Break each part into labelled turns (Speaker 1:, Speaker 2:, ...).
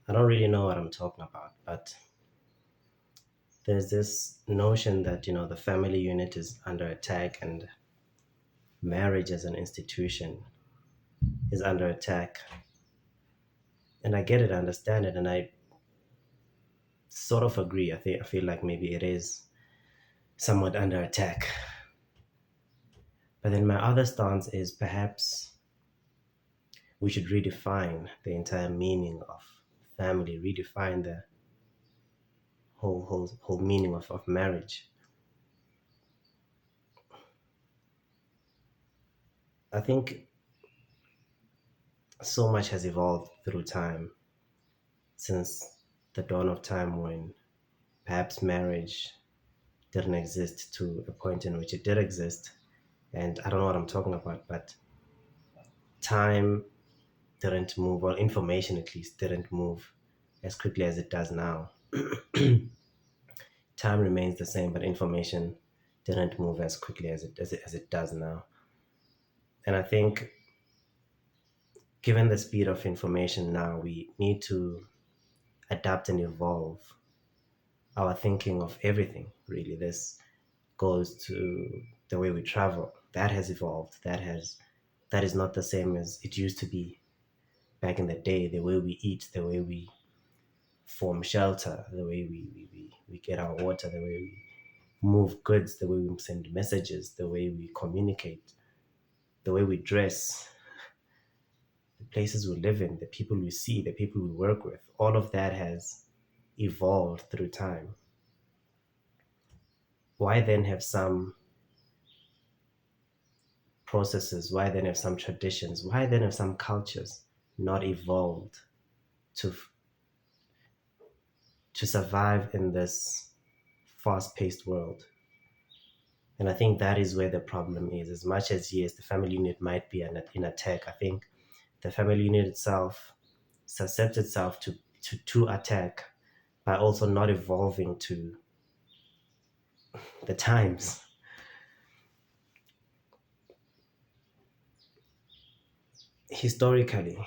Speaker 1: I don't really know what I'm talking about, but there's this notion that, the family unit is under attack and marriage as an institution is under attack. And I get it, I understand it, and I sort of agree. I feel like maybe it is somewhat under attack. But then my other stance is perhaps we should redefine the entire meaning of family, redefine the whole meaning of marriage. I think so much has evolved through time since the dawn of time when perhaps marriage didn't exist to a point in which it did exist. And I don't know what I'm talking about, but time didn't move, or information at least didn't move as quickly as it does now. Time remains the same, but information didn't move as quickly as it does now. And I think, given the speed of information now, we need to adapt and evolve our thinking of everything. Really, this goes to the way we travel. That has evolved. That is not the same as it used to be back in the day. The way we eat, the way we form shelter, the way we get our water, the way we move goods, the way we send messages, the way we communicate, the way we dress, the places we live in, the people we see, the people we work with, all of that has evolved through time. Why then have some processes? Why then have some traditions? Why then have some cultures not evolved to to survive in this fast-paced world? And I think that is where the problem is. As much as, yes, the family unit might be in attack, I think the family unit itself suscepts itself to attack by also not evolving to the times. Historically,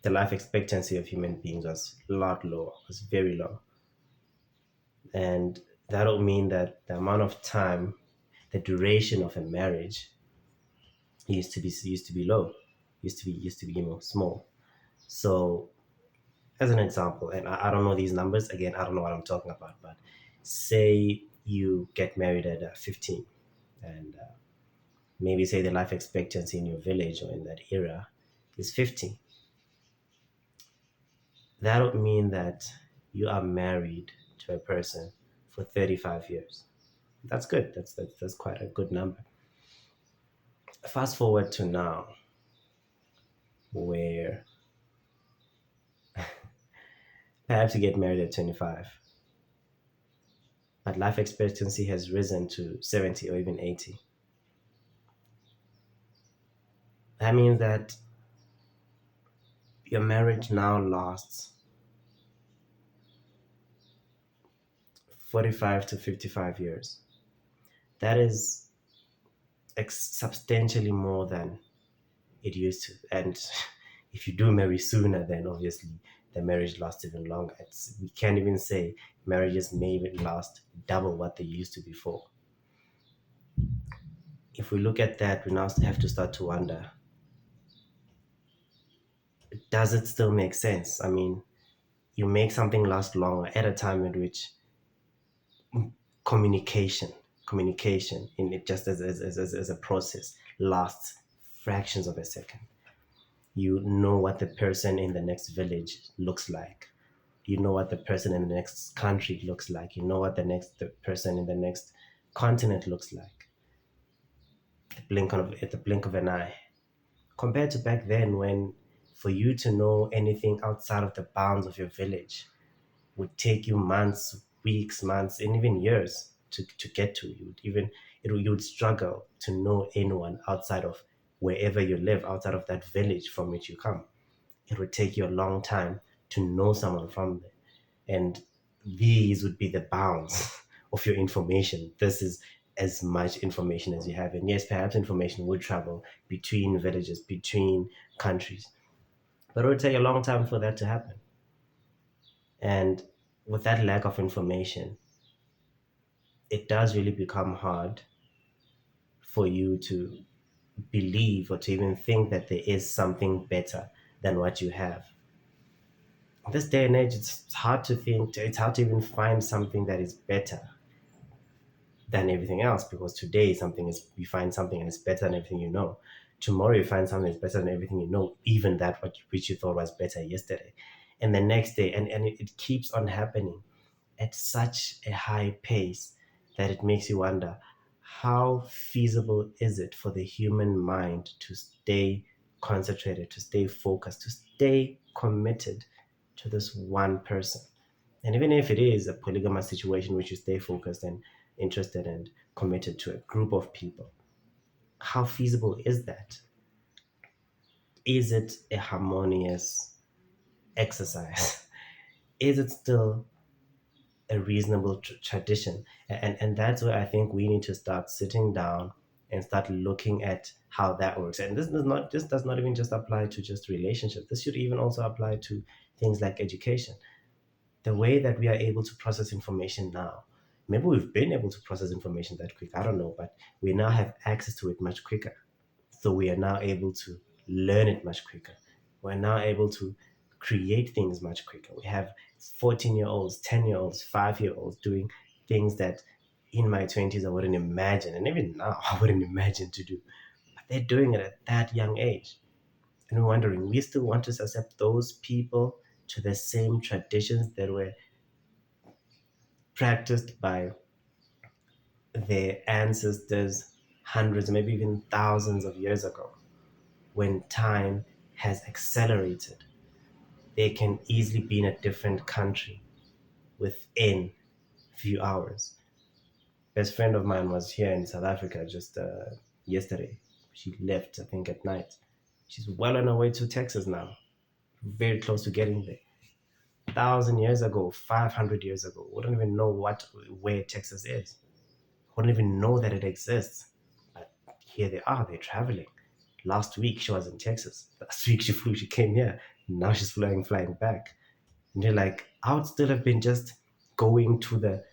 Speaker 1: the life expectancy of human beings was a lot lower, was very low. And that'll mean that the amount of time, the duration of a marriage used to be low, used to be small. So, as an example, and I don't know these numbers again, I don't know what I'm talking about, but say you get married at 15, and maybe say the life expectancy in your village or in that era is 50. That would mean that you are married to a person for 35 years. That's good. That's quite a good number. Fast forward to now, where perhaps you get married at 25, but life expectancy has risen to 70 or even 80. That means that your marriage now lasts 45 to 55 years. That is substantially more than it used to. And if you do marry sooner, then obviously the marriage lasts even longer. We can't even say marriages may even last double what they used to before. If we look at that, we now have to start to wonder, does it still make sense? I mean, you make something last longer at a time in which communication, communication in it just as a process lasts fractions of a second. You know what the person in the next village looks like. You know what the person in the next country looks like. You know what the person in the next continent looks like. At the blink of an eye. Compared to back then, when for you to know anything outside of the bounds of your village would take you months, weeks, months, and even years to get to. You would struggle to know anyone outside of wherever you live, outside of that village from which you come. It would take you a long time to know someone from there. And these would be the bounds of your information. This is as much information as you have. And yes, perhaps information would travel between villages, between countries, but it would take a long time for that to happen. And with that lack of information, it does really become hard for you to believe or to even think that there is something better than what you have. In this day and age, it's hard to think, it's hard to even find something that is better than everything else, because today something is, you find something and it's better than everything you know. Tomorrow you find something that's better than everything you know, even that what which you thought was better yesterday. And the next day, and it keeps on happening at such a high pace that it makes you wonder, how feasible is it for the human mind to stay concentrated, to stay focused, to stay committed to this one person? And even if it is a polygamous situation, which you stay focused and interested and committed to a group of people, how feasible is that? Is it a harmonious exercise? Is it still a reasonable tradition? And that's where I think we need to start sitting down and start looking at how that works. And this does not even just apply to just relationships. This should even also apply to things like education. The way that we are able to process information now, maybe we've been able to process information that quick, I don't know, but we now have access to it much quicker. So we are now able to learn it much quicker. We're now able to create things much quicker. We have 14-year-olds, 10-year-olds, 5-year-olds doing things that in my 20s I wouldn't imagine, and even now I wouldn't imagine to do. But they're doing it at that young age. And we're wondering, we still want to accept those people to the same traditions that were practiced by their ancestors hundreds, maybe even thousands of years ago, when time has accelerated. They can easily be in a different country within a few hours. Best friend of mine was here in South Africa just yesterday. She left, I think, at night. She's well on her way to Texas now, very close to getting there. 1,000 years ago, 500 years ago, we don't even know where Texas is. We don't even know that it exists. But here they are, they're traveling. Last week she was in Texas. Last week she flew, she came here. Now she's flying back. And you're like, I would still have been just going to the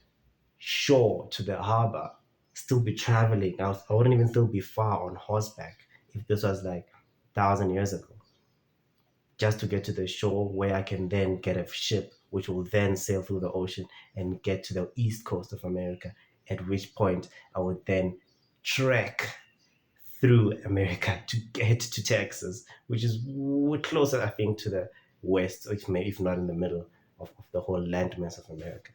Speaker 1: shore, to the harbor, still be traveling. I wouldn't even still be far on horseback if this was like 1,000 years ago, just to get to the shore where I can then get a ship, which will then sail through the ocean and get to the east coast of America, at which point I would then trek through America to get to Texas, which is closer, I think, to the west, if not in the middle of the whole landmass of America.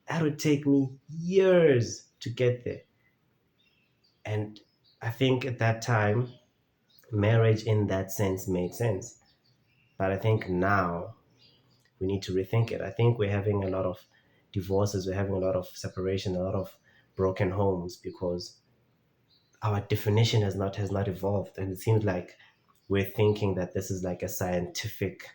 Speaker 1: That would take me years to get there. And I think at that time, marriage in that sense made sense. But I think now we need to rethink it. I think we're having a lot of divorces, we're having a lot of separation, a lot of broken homes, because our definition has not evolved. And it seems like we're thinking that this is like a scientific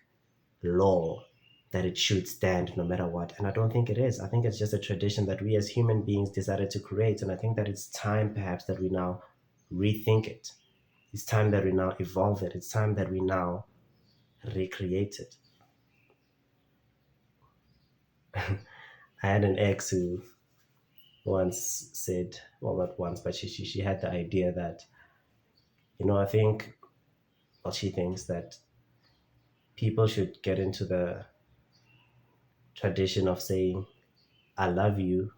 Speaker 1: law, that it should stand no matter what. And I don't think it is. I think it's just a tradition that we as human beings decided to create. And I think that it's time perhaps that we now rethink it. It's time that we now evolve it. It's time that we now recreate it. I had an ex who once said, well, not once, but she had the idea that, I think, well, she thinks that people should get into the tradition of saying, I love you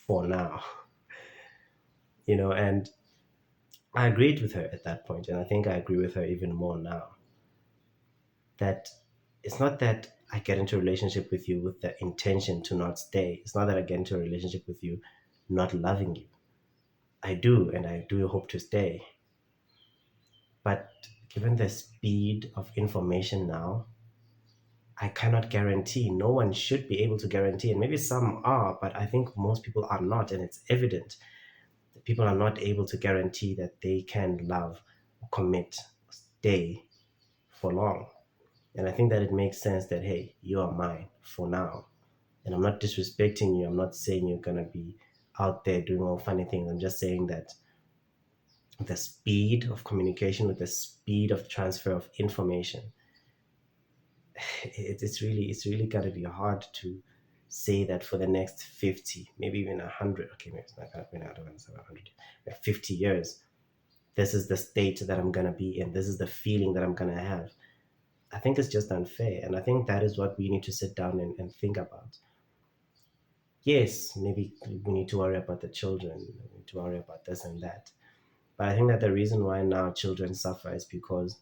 Speaker 1: for now, and I agreed with her at that point, and I think I agree with her even more now. That it's not that I get into a relationship with you with the intention to not stay. It's not that I get into a relationship with you not loving you. I do, and I do hope to stay. But given the speed of information now, I cannot guarantee. No one should be able to guarantee, and maybe some are, but I think most people are not, and it's evident that people are not able to guarantee that they can love, commit, stay for long. And I think that it makes sense that, hey, you are mine for now. And I'm not disrespecting you. I'm not saying you're going to be out there doing all funny things. I'm just saying that the speed of communication, with the speed of transfer of information, it's really gonna be hard to say that for the next 50, maybe even 100. Okay, maybe it's not gonna be, I don't want to say 100, 50 years. This is the state that I'm gonna be in. This is the feeling that I'm gonna have. I think it's just unfair, and I think that is what we need to sit down and think about. Yes, maybe we need to worry about the children, we need to worry about this and that. But I think that the reason why now children suffer is because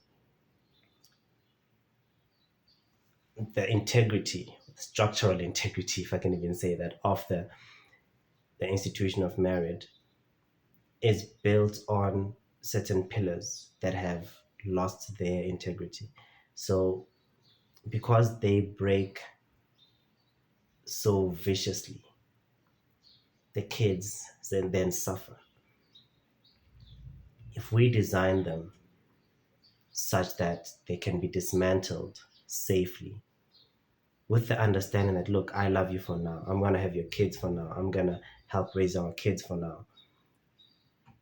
Speaker 1: the integrity, structural integrity, if I can even say that, of the institution of marriage is built on certain pillars that have lost their integrity. So because they break so viciously, the kids then suffer. If we design them such that they can be dismantled safely, with the understanding that, look, I love you for now, I'm going to have your kids for now, I'm going to help raise our kids for now,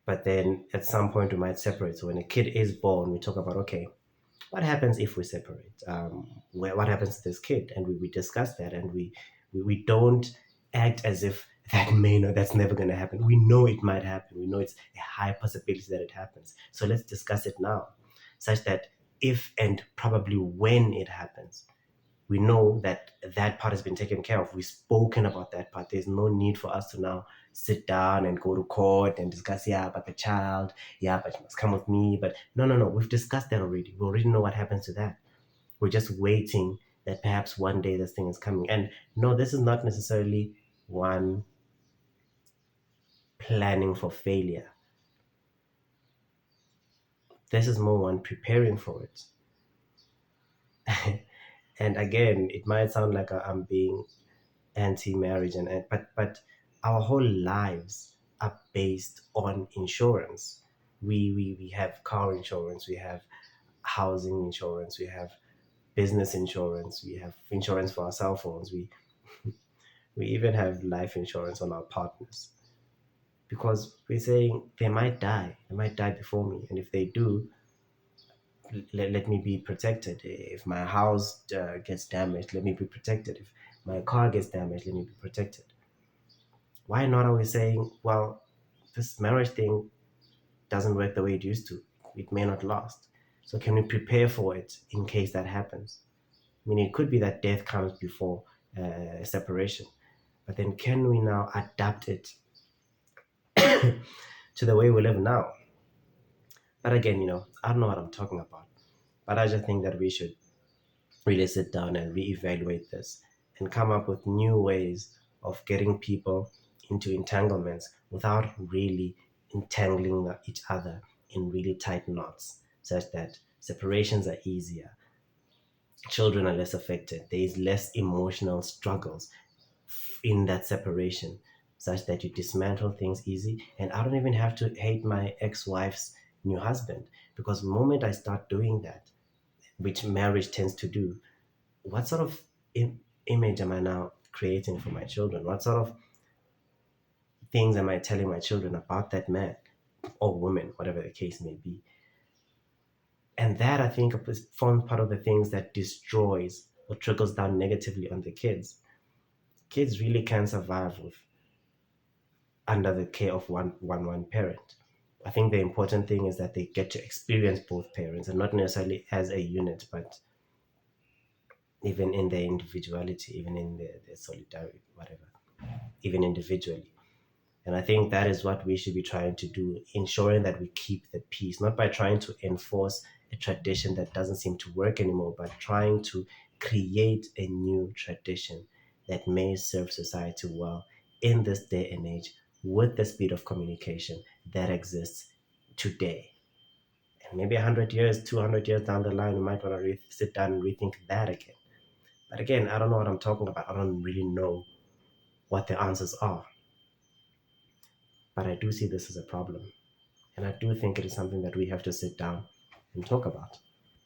Speaker 1: but then at some point we might separate. So when a kid is born, we talk about, okay, what happens if we separate? What happens to this kid? And we discuss that, and we don't act as if that may not, that's never going to happen. We know it might happen. We know it's a high possibility that it happens. So let's discuss it now, such that if and probably when it happens, we know that that part has been taken care of. We've spoken about that part. There's no need for us to now sit down and go to court and discuss, yeah, but the child, yeah, but you must come with me. But no, no, no. We've discussed that already. We already know what happens to that. We're just waiting that perhaps one day this thing is coming. And no, this is not necessarily one planning for failure. This is more one preparing for it. And again, it might sound like I'm being anti-marriage, and but our whole lives are based on insurance. We have car insurance, we have housing insurance, we have business insurance, we have insurance for our cell phones, we even have life insurance on our partners, because we're saying they might die before me, and if they do, let me be protected. If my house gets damaged, let me be protected. If my car gets damaged, let me be protected. Why not are we saying, well, this marriage thing doesn't work the way it used to? It may not last. So can we prepare for it in case that happens? I mean, it could be that death comes before separation, but then can we now adapt it to the way we live now? But again, I don't know what I'm talking about. But I just think that we should really sit down and reevaluate this and come up with new ways of getting people into entanglements without really entangling each other in really tight knots, such that separations are easier, children are less affected, there is less emotional struggles in that separation, such that you dismantle things easy. And I don't even have to hate my ex-wife's new husband, because the moment I start doing that, which marriage tends to do, what sort of image am I now creating for my children? What sort of things am I telling my children about that man or woman, whatever the case may be? And that, I think, forms part of the things that destroys or trickles down negatively on the kids. Kids really can survive with under the care of one parent. I think the important thing is that they get to experience both parents, and not necessarily as a unit, but even in their individuality, even in their solidarity, whatever, even individually. And I think that is what we should be trying to do, ensuring that we keep the peace, not by trying to enforce a tradition that doesn't seem to work anymore, but trying to create a new tradition that may serve society well in this day and age, with the speed of communication that exists today. And maybe 100 years, 200 years down the line, we might want to sit down and rethink that again. But again, I don't know what I'm talking about. I don't really know what the answers are. But I do see this as a problem. And I do think it is something that we have to sit down and talk about.